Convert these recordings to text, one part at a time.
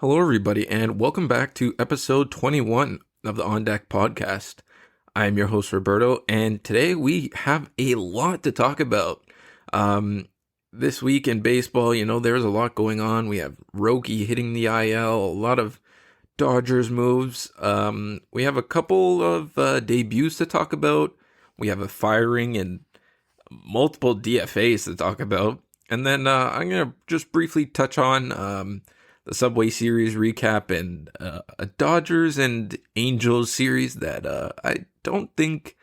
Hello, everybody, and welcome back to episode 21 of the On Deck podcast. I am your host, Roberto, and today we have a lot to talk about. This week in baseball, there's a lot going on. We have Roki hitting the IL, a lot of Dodgers moves. We have a couple of debuts to talk about. We have a firing and multiple DFAs to talk about. And then I'm going to just briefly touch on the Subway Series recap and a Dodgers and Angels series that I don't think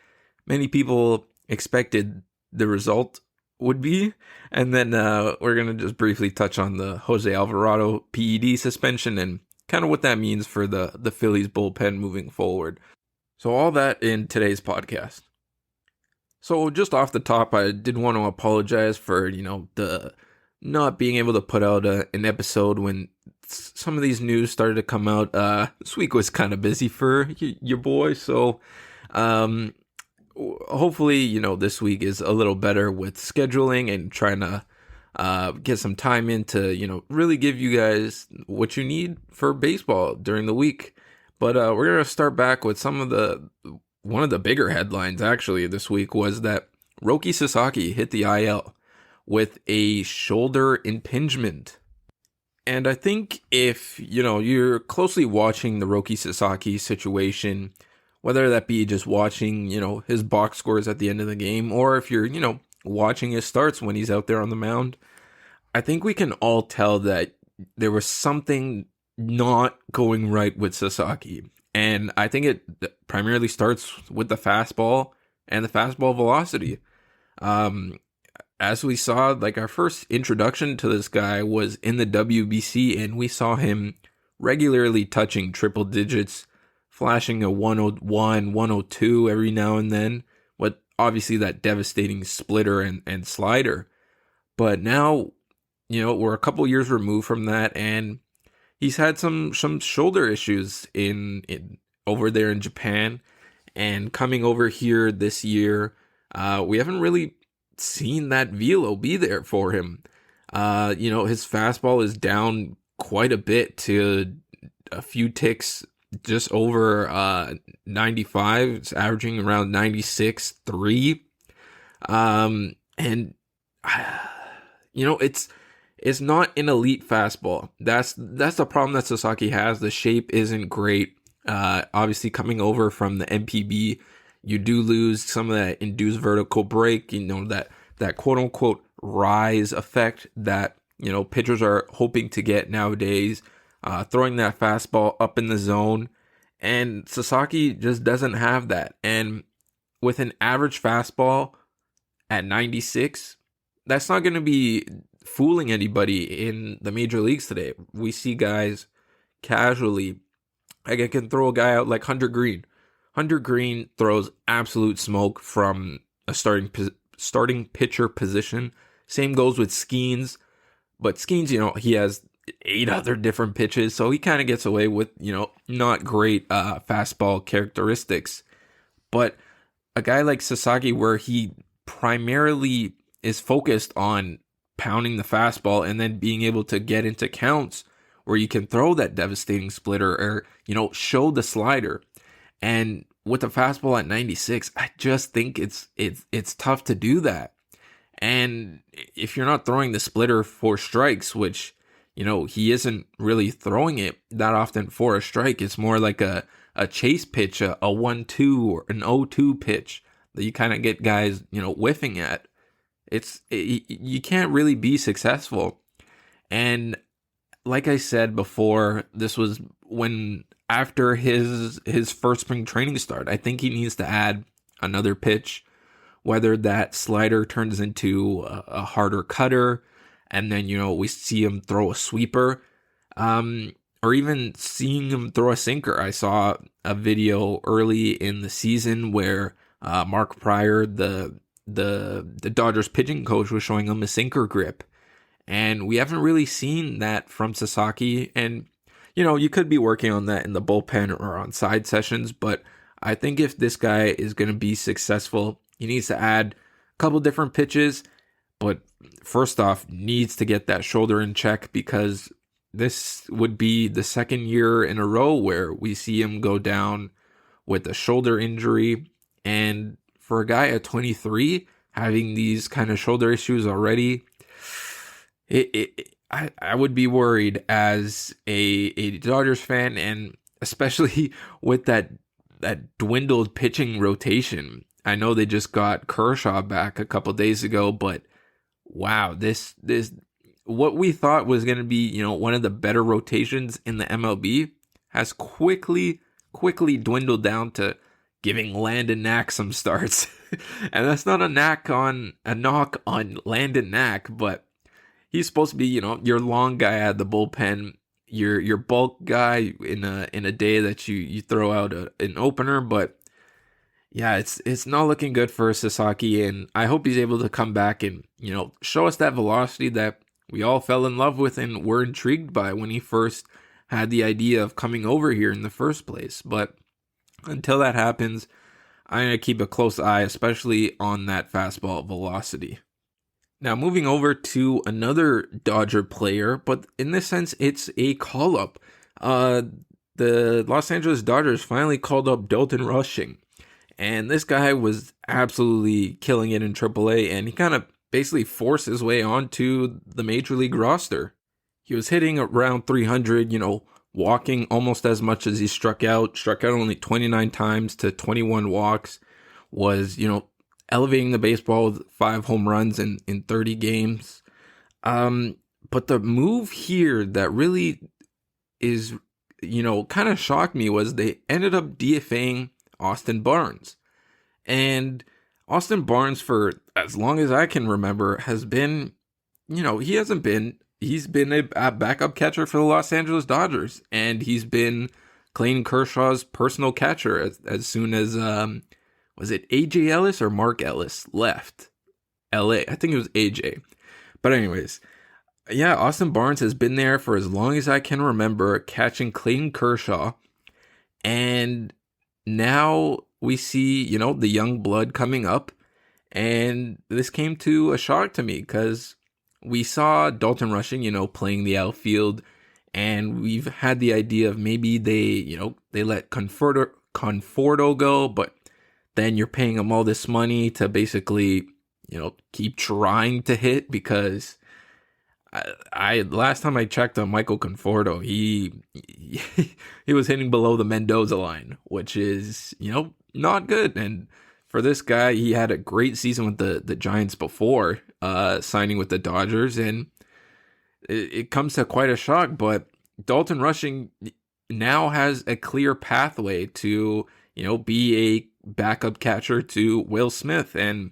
many people expected the result would be. And then we're going to just briefly touch on the Jose Alvarado PED suspension and kind of what that means for the Phillies bullpen moving forward. So all that in today's podcast. So just off the top, I did want to apologize for, the not being able to put out an episode when some of these news started to come out. This week was kind of busy for your boy, so hopefully, this week is a little better with scheduling and trying to get some time in to, really give you guys what you need for baseball during the week. But we're going to start back with one of the bigger headlines actually this week was that Roki Sasaki hit the IL with a shoulder impingement. And I think if, you're closely watching the Roki Sasaki situation, whether that be just watching, his box scores at the end of the game, or if you're, watching his starts when he's out there on the mound, I think we can all tell that there was something not going right with Sasaki. And I think it primarily starts with the fastball and the fastball velocity. As we saw, our first introduction to this guy was in the WBC, and we saw him regularly touching triple digits, flashing a 101, 102 every now and then, with obviously that devastating splitter and slider. But now, we're a couple years removed from that, and he's had some shoulder issues in over there in Japan, and coming over here this year, we haven't really seen that velo be there for him. His fastball is down quite a bit to a few ticks, just over 95. It's averaging around 96.3. And it's not an elite fastball. That's the problem that Sasaki has. The shape isn't great. Obviously coming over from the MPB, you do lose some of that induced vertical break, that quote unquote rise effect that, pitchers are hoping to get nowadays, throwing that fastball up in the zone. And Sasaki just doesn't have that. And with an average fastball at 96, that's not going to be fooling anybody in the major leagues today. We see guys casually, I can throw a guy out like Hunter Green. Hunter Green throws absolute smoke from a starting pitcher position. Same goes with Skeens. But Skeens, he has 8 other different pitches, so he kind of gets away with, not great fastball characteristics. But a guy like Sasaki, where he primarily is focused on pounding the fastball and then being able to get into counts where you can throw that devastating splitter or, show the slider. And with the fastball at 96, I just think it's tough to do that. And if you're not throwing the splitter for strikes, which, he isn't really throwing it that often for a strike, it's more like a chase pitch, a 1-2 or an 0-2 pitch that you kind of get guys, whiffing at. You can't really be successful. And like I said before, this was after his first spring training start. I think he needs to add another pitch, whether that slider turns into a harder cutter, and then, we see him throw a sweeper, or even seeing him throw a sinker. I saw a video early in the season where Mark Prior, the Dodgers pitching coach, was showing him a sinker grip. And we haven't really seen that from Sasaki. And, you could be working on that in the bullpen or on side sessions. But I think if this guy is going to be successful, he needs to add a couple different pitches. But first off, needs to get that shoulder in check, because this would be the second year in a row where we see him go down with a shoulder injury. And for a guy at 23 having these kind of shoulder issues already, I would be worried as a Dodgers fan, and especially with that dwindled pitching rotation. I know they just got Kershaw back a couple days ago, but wow, this what we thought was going to be, one of the better rotations in the MLB has quickly dwindled down to giving Landon Knack some starts. And that's not a knock on Landon Knack, but he's supposed to be, your long guy at the bullpen, your bulk guy in a day that you throw out an opener. But yeah, it's not looking good for Sasaki, and I hope he's able to come back and, show us that velocity that we all fell in love with and were intrigued by when he first had the idea of coming over here in the first place. But until that happens, I'm going to keep a close eye, especially on that fastball velocity. Now, moving over to another Dodger player, but in this sense, it's a call-up. The Los Angeles Dodgers finally called up Dalton Rushing, and this guy was absolutely killing it in AAA, and he kind of basically forced his way onto the Major League roster. He was hitting around 300, walking almost as much as he struck out only 29 times to 21 walks, was, elevating the baseball with 5 home runs in 30 games. But the move here that really is, kind of shocked me was they ended up DFAing Austin Barnes. And Austin Barnes, for as long as I can remember, has been, he's been a backup catcher for the Los Angeles Dodgers, and he's been Clayton Kershaw's personal catcher as soon as, was it AJ Ellis or Mark Ellis left LA? I think it was AJ. But anyways, yeah, Austin Barnes has been there for as long as I can remember, catching Clayton Kershaw. And now we see, the young blood coming up. And this came to a shock to me because we saw Dalton Rushing, playing the outfield. And we've had the idea of maybe they let Conforto go, but then you're paying him all this money to basically, keep trying to hit, because I last time I checked on Michael Conforto, he was hitting below the Mendoza line, which is, not good. And for this guy, he had a great season with the Giants before signing with the Dodgers, and it comes to quite a shock. But Dalton Rushing now has a clear pathway to, be a backup catcher to Will Smith. And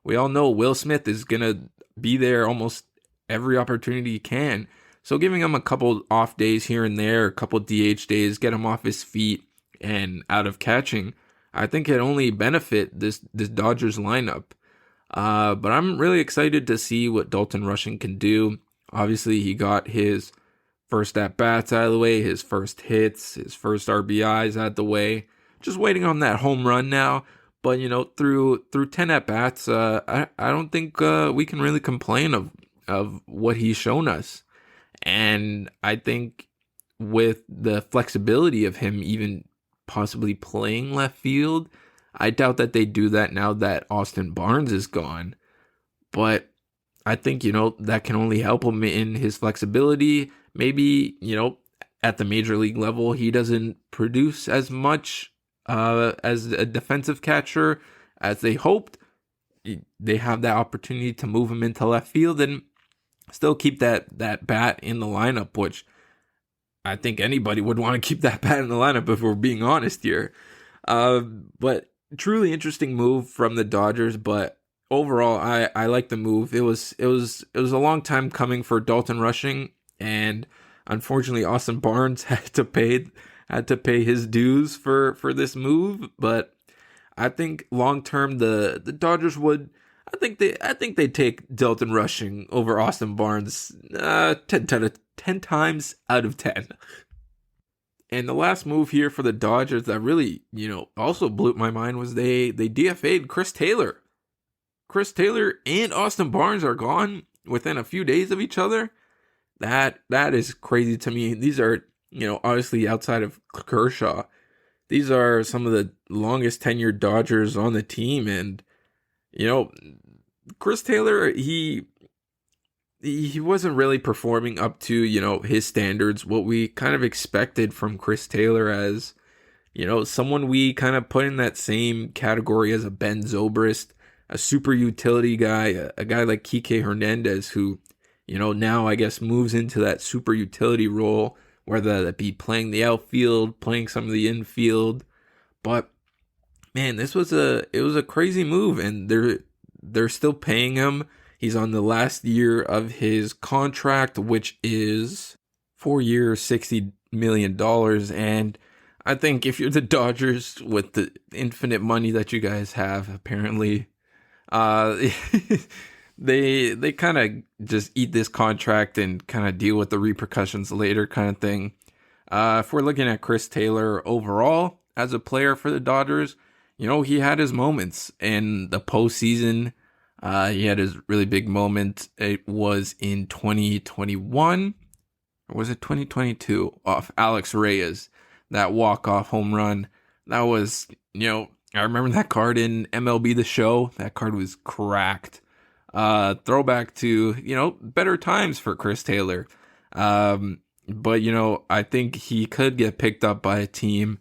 we all know Will Smith is going to be there almost every opportunity he can. So giving him a couple off days here and there, a couple DH days, get him off his feet and out of catching, I think it only benefit this Dodgers lineup. But I'm really excited to see what Dalton Rushing can do. Obviously, he got his first at-bats out of the way, his first hits, his first RBIs out of the way. Just waiting on that home run now. But, through 10 at-bats, I don't think we can really complain of what he's shown us. And I think with the flexibility of him even possibly playing left field, I doubt that they do that now that Austin Barnes is gone. But I think, that can only help him in his flexibility. Maybe, at the major league level, he doesn't produce as much as a defensive catcher as they hoped. They have that opportunity to move him into left field and still keep that bat in the lineup, which I think anybody would want to keep that bat in the lineup if we're being honest here. But truly interesting move from the Dodgers. But overall, I like the move. It was a long time coming for Dalton Rushing, and unfortunately, Austin Barnes had to pay his dues for this move. But I think long term, the Dodgers would. I think they take Dalton Rushing over Austin Barnes 10 times out of 10. And the last move here for the Dodgers that really, also blew my mind was they DFA'd Chris Taylor. Chris Taylor and Austin Barnes are gone within a few days of each other. That is crazy to me. These are, obviously outside of Kershaw, these are some of the longest tenured Dodgers on the team. And, Chris Taylor, he wasn't really performing up to, his standards, what we kind of expected from Chris Taylor as, someone we kind of put in that same category as a Ben Zobrist, a super utility guy, a guy like Kike Hernandez, who, now I guess moves into that super utility role, whether that be playing the outfield, playing some of the infield. But man, it was a crazy move, and they're still paying him. He's on the last year of his contract, which is 4 years, $60 million. And I think if you're the Dodgers with the infinite money that you guys have, apparently, they kind of just eat this contract and kind of deal with the repercussions later kind of thing. If we're looking at Chris Taylor overall as a player for the Dodgers, he had his moments in the postseason. He had his really big moment. It was in 2021, or was it 2022? Off Alex Reyes, that walk-off home run. That was, I remember that card in MLB The Show. That card was cracked. Throwback to, better times for Chris Taylor. But, I think he could get picked up by a team.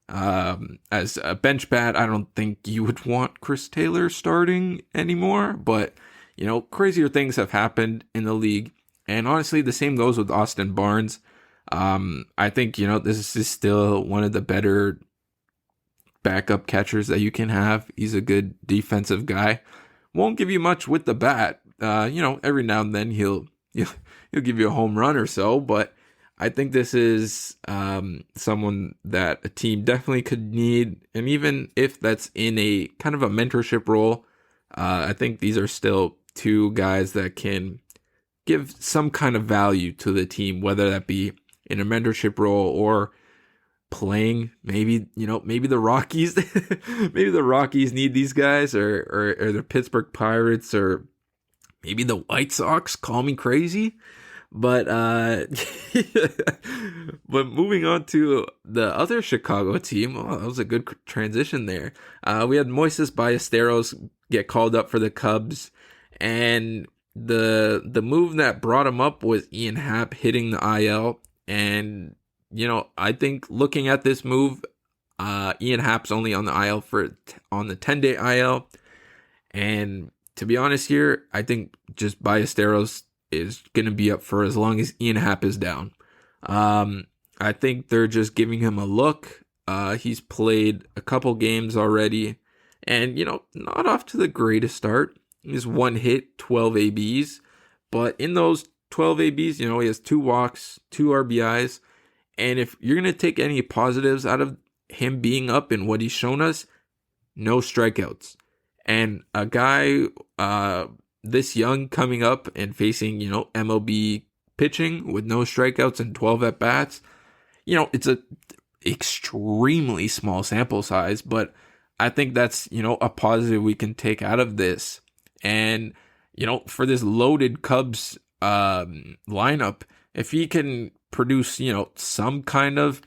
As a bench bat, I don't think you would want Chris Taylor starting anymore, but crazier things have happened in the league, and honestly, the same goes with Austin Barnes. I think this is still one of the better backup catchers that you can have. He's a good defensive guy. Won't give you much with the bat. Every now and then he'll give you a home run or so, but I think this is someone that a team definitely could need. And even if that's in a kind of a mentorship role, I think these are still two guys that can give some kind of value to the team, whether that be in a mentorship role or playing. Maybe the Rockies, maybe the Rockies need these guys, or the Pittsburgh Pirates, or maybe the White Sox. Call me crazy. But but moving on to the other Chicago team, that was a good transition there. We had Moises Ballesteros get called up for the Cubs, and the move that brought him up was Ian Happ hitting the IL. And I think looking at this move, Ian Happ's only on the IL on the 10-day IL, and to be honest here, I think just Ballesteros is going to be up for as long as Ian Happ is down. I think they're just giving him a look. He's played a couple games already, and, not off to the greatest start. He's 1 hit, 12 ABs, but in those 12 ABs, he has 2 walks, 2 RBIs, and if you're going to take any positives out of him being up and what he's shown us, no strikeouts. And a guy, this young coming up and facing, MLB pitching with no strikeouts and 12 at bats, it's a extremely small sample size, but I think that's, a positive we can take out of this. And, for this loaded Cubs lineup, if he can produce, some kind of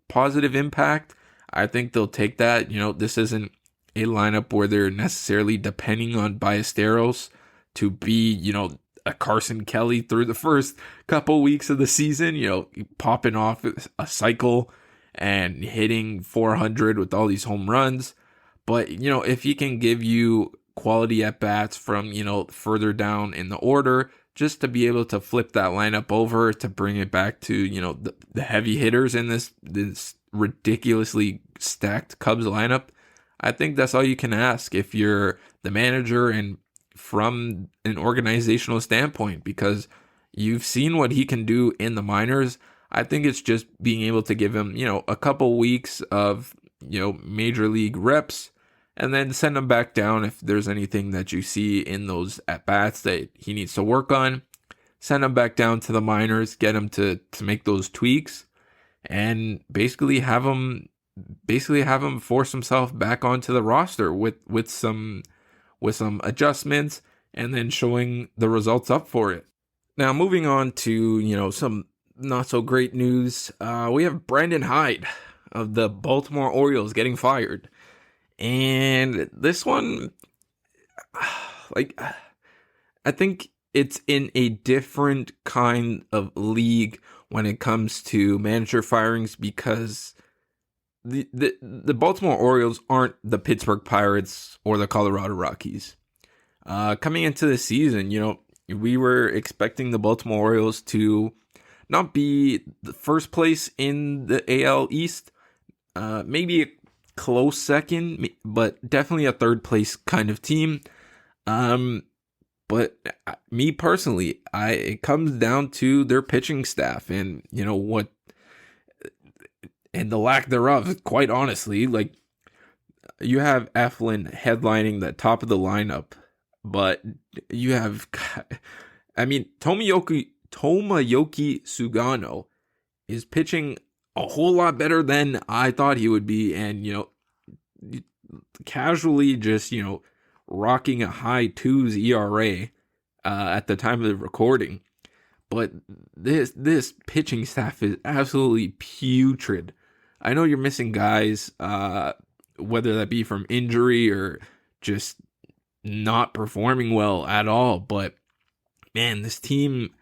positive impact, I think they'll take that. This isn't a lineup where they're necessarily depending on Ballesteros to be, a Carson Kelly through the first couple weeks of the season, popping off a cycle and hitting 400 with all these home runs. But, if he can give you quality at-bats from, further down in the order, just to be able to flip that lineup over, to bring it back to, the heavy hitters in this ridiculously stacked Cubs lineup, I think that's all you can ask if you're the manager and from an organizational standpoint, because you've seen what he can do in the minors. I think it's just being able to give him, a couple weeks of, major league reps, and then send him back down if there's anything that you see in those at-bats that he needs to work on. Send him back down to the minors, get him to make those tweaks, and basically have him force himself back onto the roster with some adjustments, and then showing the results up for it. Now, moving on to, some not so great news. We have Brandon Hyde of the Baltimore Orioles getting fired. And this one, like, I think it's in a different kind of league when it comes to manager firings, because the Baltimore Orioles aren't the Pittsburgh Pirates or the Colorado Rockies. Coming into the season, we were expecting the Baltimore Orioles to not be the first place in the AL East, maybe a close second, but definitely a third place kind of team. But me personally, it comes down to their pitching staff and, and the lack thereof, quite honestly. Like, you have Eflin headlining the top of the lineup, but you have, Tomoyoki Sugano is pitching a whole lot better than I thought he would be, and, casually just, rocking a high 2s ERA at the time of the recording. But this pitching staff is absolutely putrid. I know you're missing guys, whether that be from injury or just not performing well at all. But man, this team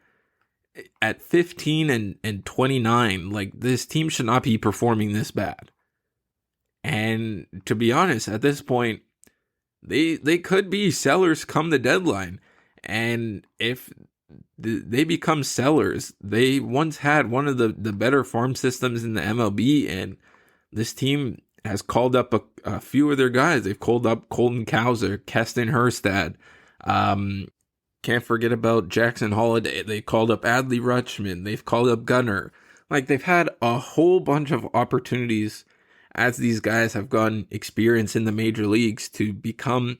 at 15 and 29, like, this team should not be performing this bad. And to be honest, at this point, they could be sellers come the deadline. And if they become sellers, they once had one of the better farm systems in the MLB, and this team has called up a few of their guys. They've called up Colton Cowser, Keston Herstad. Can't forget about Jackson Holiday. They called up Adley Rutschman. They've called up Gunnar. Like, they've had a whole bunch of opportunities as these guys have gotten experience in the major leagues to become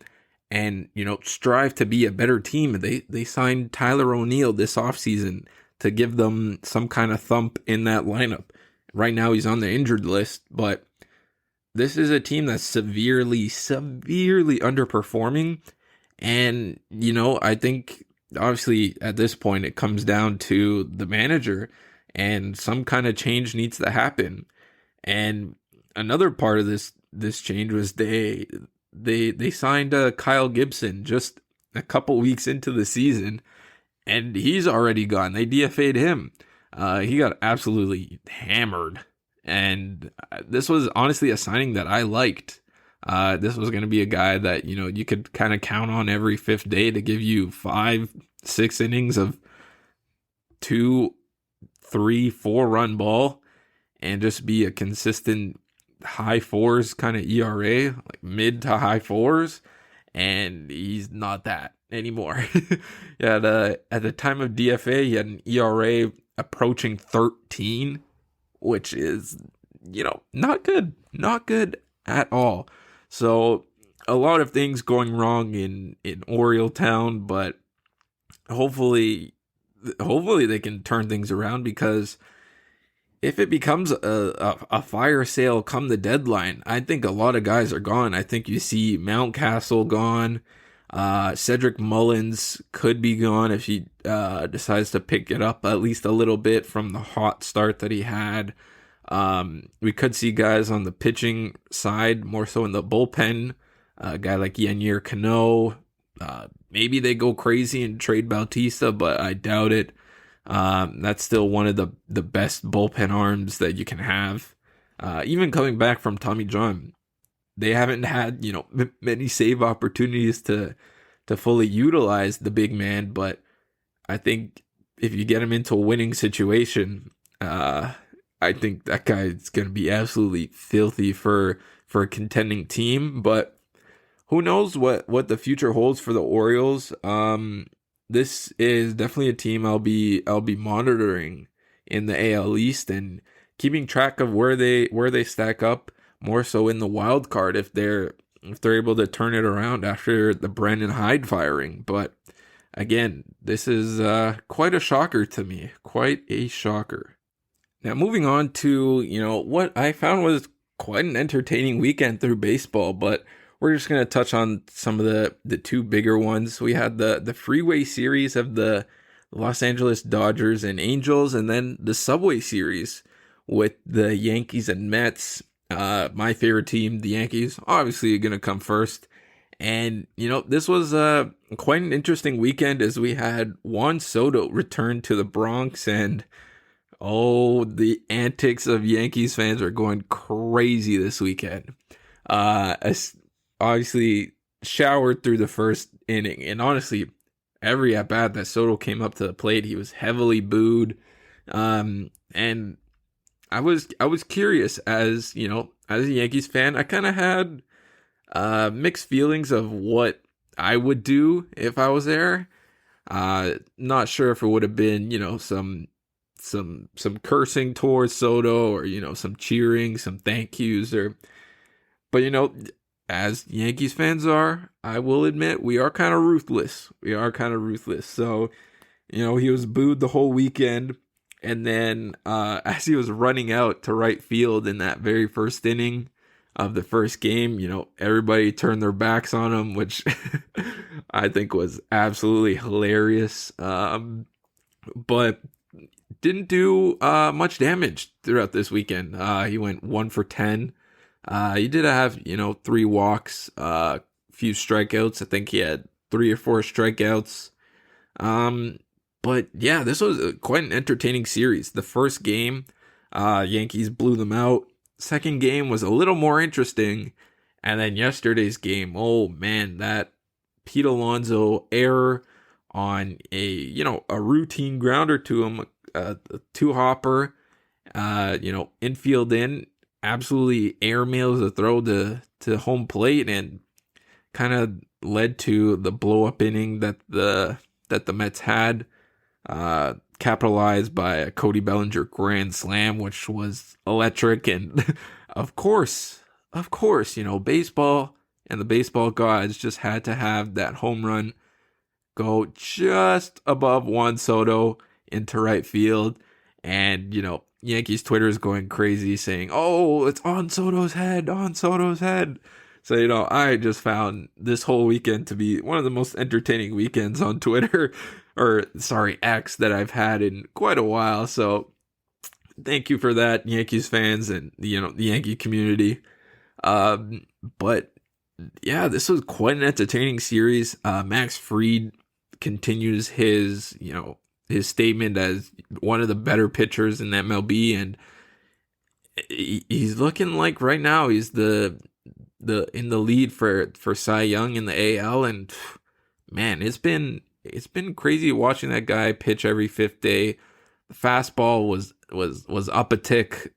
and, strive to be a better team. They signed Tyler O'Neill this offseason to give them some kind of thump in that lineup. Right now he's on the injured list, but this is a team that's severely underperforming. And, I think obviously at this point it comes down to the manager, and some kind of change needs to happen. And another part of this change was they signed Kyle Gibson just a couple weeks into the season, and he's already gone. They DFA'd him. He got absolutely hammered, and this was honestly a signing that I liked. This was going to be a guy that, you could kind of count on every fifth day to give you 5-6 innings of 2, 3, 4 run ball and just be a consistent high 4s kind of ERA, like mid to high 4s. And he's not that anymore. At the time of DFA, he had an ERA approaching 13, which is, not good at all. So a lot of things going wrong in Oriole Town, but hopefully they can turn things around, because if it becomes a fire sale come the deadline, I think a lot of guys are gone. I think you see Mountcastle gone. Cedric Mullins could be gone if he decides to pick it up at least a little bit from the hot start that he had. We could see guys on the pitching side, more so in the bullpen. A guy like Yennier Cano. Maybe they go crazy and trade Bautista, but I doubt it. That's still one of the best bullpen arms that you can have. Even coming back from Tommy John, they haven't had, many save opportunities to fully utilize the big man. But I think if you get him into a winning situation, I think that guy is going to be absolutely filthy for a contending team. But who knows what the future holds for the Orioles. This is definitely a team I'll be monitoring in the AL East and keeping track of where they stack up, more so in the wild card if they're able to turn it around after the Brandon Hyde firing. But again, this is quite a shocker to me, quite a shocker. Now moving on to what I found was quite an entertaining weekend through baseball, but we're just going to touch on some of the two bigger ones. We had the Freeway Series of the Los Angeles Dodgers and Angels, and then the Subway Series with the Yankees and Mets. My favorite team, the Yankees, obviously going to come first. And, this was quite an interesting weekend as we had Juan Soto return to the Bronx. And, the antics of Yankees fans are going crazy this weekend. Obviously, showered through the first inning. And honestly, every at-bat that Soto came up to the plate, he was heavily booed. And I was curious as a Yankees fan, I kind of had mixed feelings of what I would do if I was there. Not sure if it would have been, some cursing towards Soto or, some cheering, some thank yous but as Yankees fans are, I will admit we are kind of ruthless. So, he was booed the whole weekend. And then as he was running out to right field in that very first inning of the first game, everybody turned their backs on him, which I think was absolutely hilarious. But didn't do much damage throughout this weekend. He went 1 for 10. He did have, 3 walks, few strikeouts. I think he had 3 or 4 strikeouts. But yeah, this was quite an entertaining series. The first game, Yankees blew them out. Second game was a little more interesting. And then yesterday's game, oh man, that Pete Alonso error on a routine grounder to him, a 2-hopper, infield in, absolutely airmails the throw to home plate and kind of led to the blow up inning that the Mets had, capitalized by a Cody Bellinger grand slam, which was electric. And of course, baseball and the baseball gods just had to have that home run go just above Juan Soto into right field. And, Yankees Twitter is going crazy saying, oh, it's on Soto's head. So, I just found this whole weekend to be one of the most entertaining weekends on Twitter, X, that I've had in quite a while. So thank you for that, Yankees fans and, the Yankee community. But yeah, this was quite an entertaining series. Max Fried continues his statement as one of the better pitchers in MLB, and he's looking like right now he's the in the lead for Cy Young in the AL. And man, it's been crazy watching that guy pitch every 5th day. The fastball was up a tick.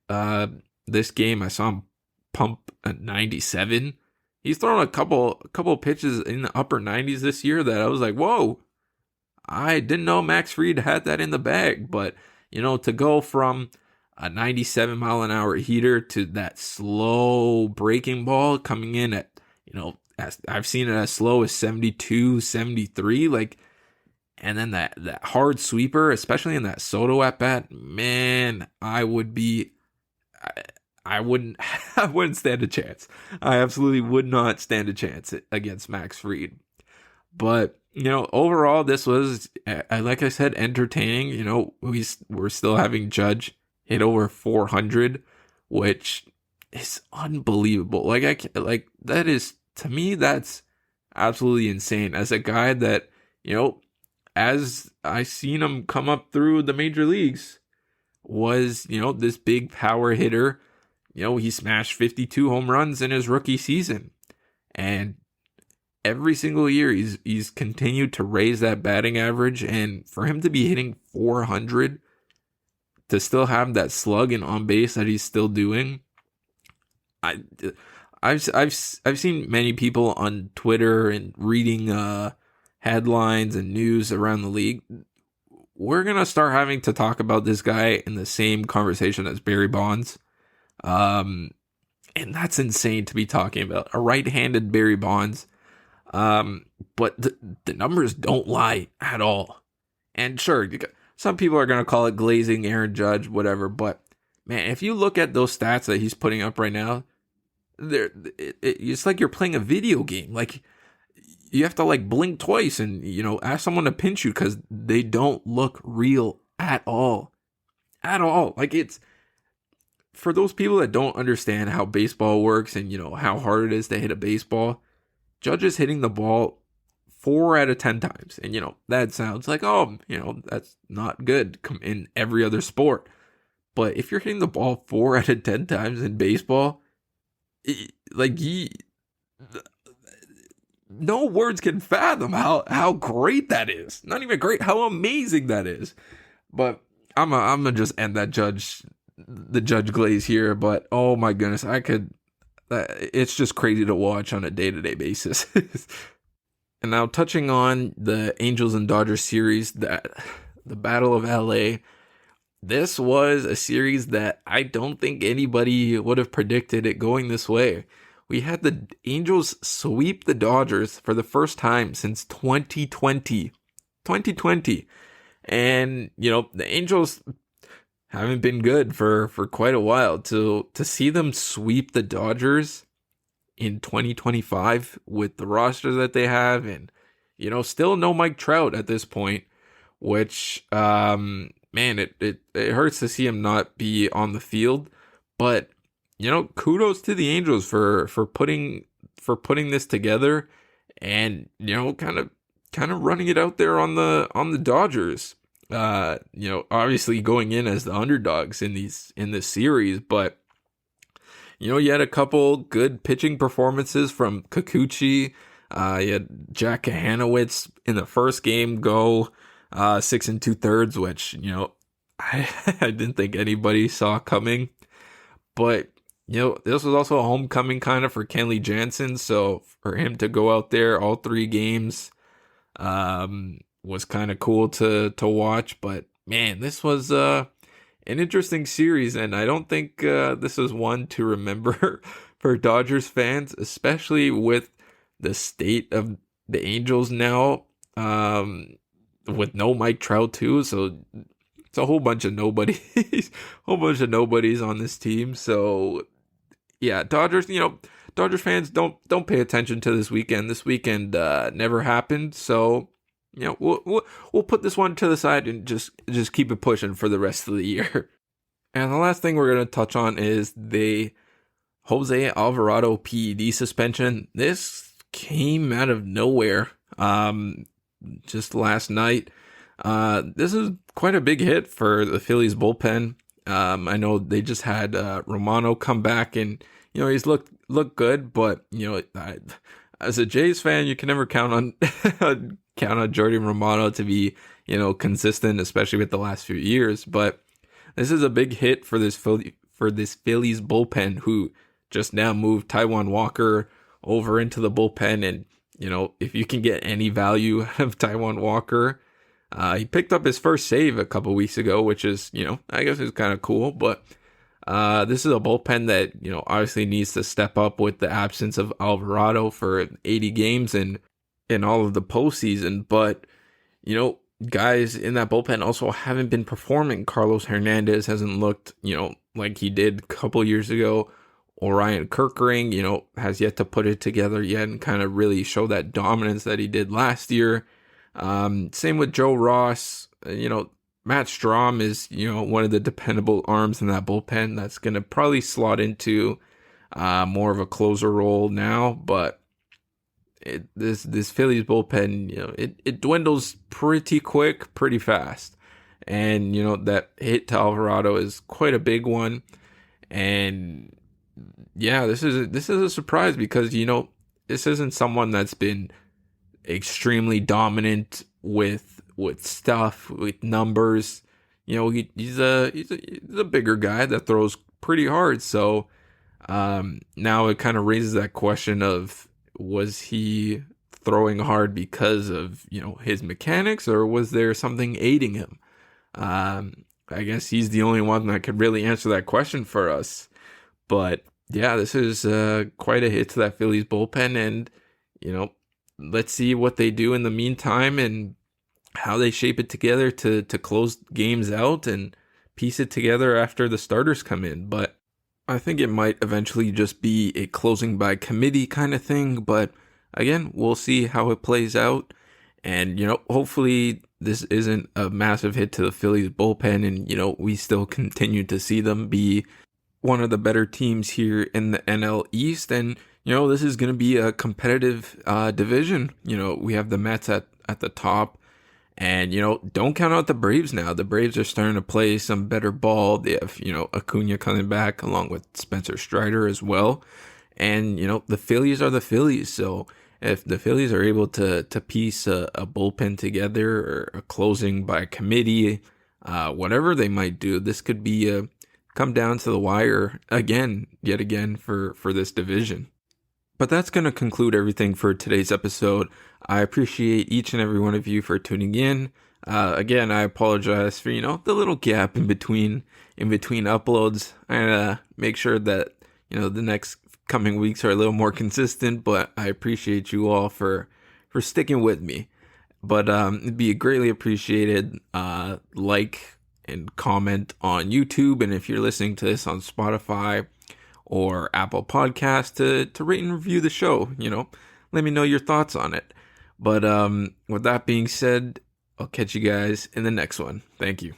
This game I saw him pump a 97. He's thrown a couple pitches in the upper 90s this year that I was like, whoa, I didn't know Max Fried had that in the bag. But, to go from a 97 mile an hour heater to that slow breaking ball coming in at, I've seen it as slow as 72, 73, and then that hard sweeper, especially in that Soto at bat, man, I wouldn't stand a chance. I absolutely would not stand a chance against Max Fried. But, overall, this was, like I said, entertaining. We're still having Judge hit over 400, which is unbelievable. That is, to me, that's absolutely insane. As a guy that, as I seen him come up through the major leagues, was, this big power hitter. He smashed 52 home runs in his rookie season. And every single year he's continued to raise that batting average. And for him to be hitting 400, to still have that slug and on base that he's still doing, I've seen many people on Twitter and reading headlines and news around the league. We're gonna start having to talk about this guy in the same conversation as Barry Bonds, and that's insane to be talking about a right-handed Barry Bonds. But the numbers don't lie at all. And sure, some people are going to call it glazing Aaron Judge, whatever. But, man, if you look at those stats that he's putting up right now, it's like you're playing a video game. you have to like blink twice and, ask someone to pinch you because they don't look real at all. At all. Like, it's for those people that don't understand how baseball works and, how hard it is to hit a baseball. Judge is hitting the ball 4 out of 10 times. And, that sounds like, that's not good in every other sport. But if you're hitting the ball 4 out of 10 times in baseball, no words can fathom how great that is. Not even great, how amazing that is. But I'm gonna just end the Judge glaze here. But oh my goodness, it's just crazy to watch on a day-to-day basis. And now touching on the Angels and Dodgers series, the Battle of LA. This was a series that I don't think anybody would have predicted it going this way. We had the Angels sweep the Dodgers for the first time since 2020. 2020. And, the Angels haven't been good for quite a while. To see them sweep the Dodgers in 2025 with the roster that they have and, still no Mike Trout at this point, which, man, it hurts to see him not be on the field, but kudos to the Angels for putting this together and kind of running it out there on the Dodgers. Obviously going in as the underdogs in this series, but you had a couple good pitching performances from Kikuchi. You had Jack Hanowitz in the first game go 6 2/3, which, I didn't think anybody saw coming. But, this was also a homecoming kind of for Kenley Jansen. So for him to go out there all 3 games was kind of cool to watch. But, man, this was an interesting series. And I don't think this is one to remember for Dodgers fans, especially with the state of the Angels now. With no Mike Trout too, so it's a whole bunch of nobodies, on this team. So yeah, Dodgers fans don't pay attention to this weekend. This weekend never happened, so we'll put this one to the side and just keep it pushing for the rest of the year. And the last thing we're gonna touch on is the Jose Alvarado PED suspension. This came out of nowhere. Just last night. This is quite a big hit for the Phillies bullpen. I know they just had Romano come back and, he's looked good, but, as a Jays fan, you can never count on Jordan Romano to be, consistent, especially with the last few years. But this is a big hit for this Phillies bullpen, who just now moved Taijuan Walker over into the bullpen. And if you can get any value out of Taijuan Walker, he picked up his first save a couple weeks ago, which is, I guess is kind of cool. But this is a bullpen that, obviously needs to step up with the absence of Alvarado for 80 games and in all of the postseason. But, guys in that bullpen also haven't been performing. Carlos Hernandez hasn't looked, like he did a couple years ago. Orion Kerkering, has yet to put it together yet and kind of really show that dominance that he did last year. Same with Joe Ross. Matt Strahm is, one of the dependable arms in that bullpen that's going to probably slot into more of a closer role now. But this Phillies bullpen, it dwindles pretty quick, pretty fast. And, that hit to Alvarado is quite a big one. And yeah, this is a surprise because, this isn't someone that's been extremely dominant with stuff, with numbers. He's a bigger guy that throws pretty hard. So now it kind of raises that question of, was he throwing hard because of, his mechanics, or was there something aiding him? I guess he's the only one that could really answer that question for us. But yeah, this is quite a hit to that Phillies bullpen, and let's see what they do in the meantime and how they shape it together to close games out and piece it together after the starters come in. But I think it might eventually just be a closing by committee kind of thing, but again, we'll see how it plays out. And, hopefully this isn't a massive hit to the Phillies bullpen, and, we still continue to see them be one of the better teams here in the NL East. And, this is going to be a competitive division. We have the Mets at the top. And, don't count out the Braves now. The Braves are starting to play some better ball. They have, Acuna coming back along with Spencer Strider as well. And, the Phillies are the Phillies. So if the Phillies are able to piece a bullpen together or a closing by committee, whatever they might do, this could be come down to the wire yet again for this division. But that's going to conclude everything for today's episode. I appreciate each and every one of you for tuning in. Again, I apologize for, the little gap in between uploads. I make sure that, the next coming weeks are a little more consistent, but I appreciate you all for sticking with me. But it'd be greatly appreciated. Like and comment on YouTube, and if you're listening to this on Spotify or Apple Podcasts, to rate and review the show. Let me know your thoughts on it. But with that being said, I'll catch you guys in the next one. Thank you.